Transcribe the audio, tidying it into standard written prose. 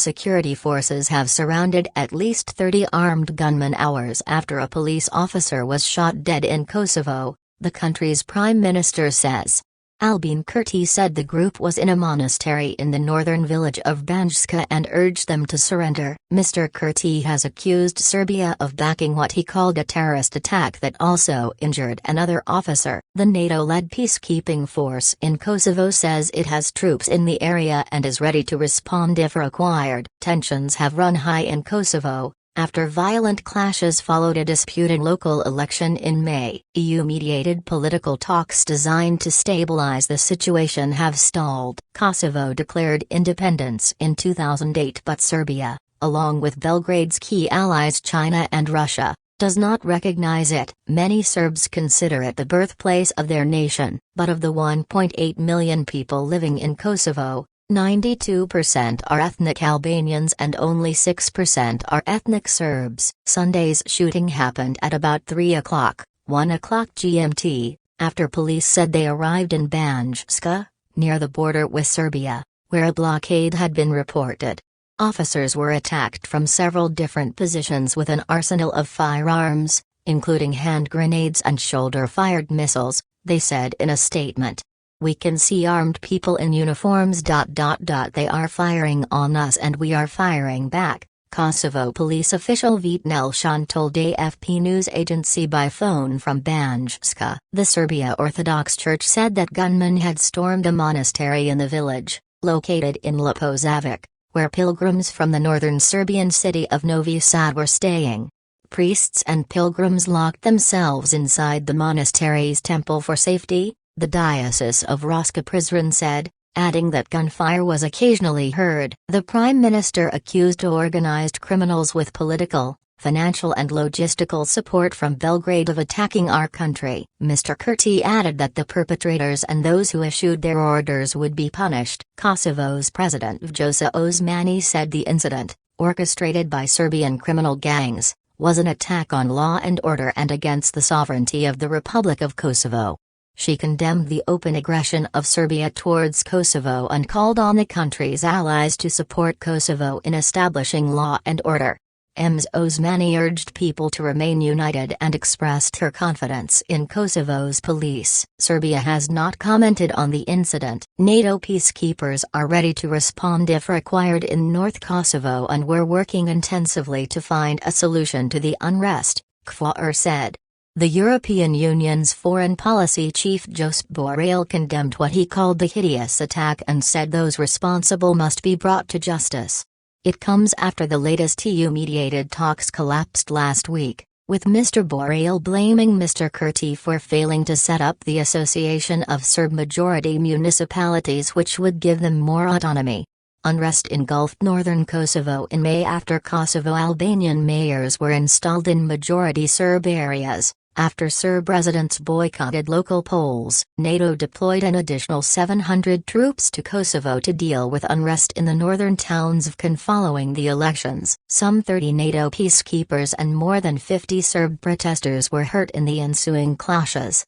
security forces have surrounded at least 30 armed gunmen hours after a police officer was shot dead in Kosovo, the country's prime minister says. Albin Kurti said the group was in a monastery in the northern village of Banjska and urged them to surrender. Mr. Kurti has accused Serbia of backing what he called a terrorist attack that also injured another officer. The NATO-led peacekeeping force in Kosovo says it has troops in the area and is ready to respond if required. Tensions have run high in Kosovo after violent clashes followed a disputed local election in May. EU-mediated political talks designed to stabilize the situation have stalled. Kosovo declared independence in 2008, but Serbia, along with Belgrade's key allies China and Russia, does not recognize it. Many Serbs consider it the birthplace of their nation, but of the 1.8 million people living in Kosovo, 92% are ethnic Albanians and only 6% are ethnic Serbs. Sunday's shooting happened at about 3 o'clock, 1 o'clock GMT, after police said they arrived in Banjska, near the border with Serbia, where a blockade had been reported. Officers were attacked from several different positions with an arsenal of firearms, including hand grenades and shoulder-fired missiles, they said in a statement. "We can see armed people in uniforms. They are firing on us and we are firing back," Kosovo police official Vit Nelshan told AFP news agency by phone from Banjska. The Serbia Orthodox Church said that gunmen had stormed a monastery in the village, located in Leposavic, where pilgrims from the northern Serbian city of Novi Sad were staying. Priests and pilgrims locked themselves inside the monastery's temple for safety, the Diocese of Raška Prizren said, adding that gunfire was occasionally heard. The Prime Minister accused organized criminals with political, financial and logistical support from Belgrade of attacking our country. Mr. Kurti added that the perpetrators and those who issued their orders would be punished. Kosovo's President Vjosa Osmani said the incident, orchestrated by Serbian criminal gangs, was an attack on law and order and against the sovereignty of the Republic of Kosovo. She condemned the open aggression of Serbia towards Kosovo and called on the country's allies to support Kosovo in establishing law and order. Ms. Osmani urged people to remain united and expressed her confidence in Kosovo's police. Serbia has not commented on the incident. NATO peacekeepers are ready to respond if required in North Kosovo and we're working intensively to find a solution to the unrest, Kfaer said. The European Union's foreign policy chief Josep Borrell condemned what he called the hideous attack and said those responsible must be brought to justice. It comes after the latest EU-mediated talks collapsed last week, with Mr. Borrell blaming Mr. Kurti for failing to set up the Association of Serb-majority municipalities, which would give them more autonomy. Unrest engulfed northern Kosovo in May after Kosovo Albanian mayors were installed in majority Serb areas. After Serb residents boycotted local polls, NATO deployed an additional 700 troops to Kosovo to deal with unrest in the northern towns of Kan following the elections. Some 30 NATO peacekeepers and more than 50 Serb protesters were hurt in the ensuing clashes.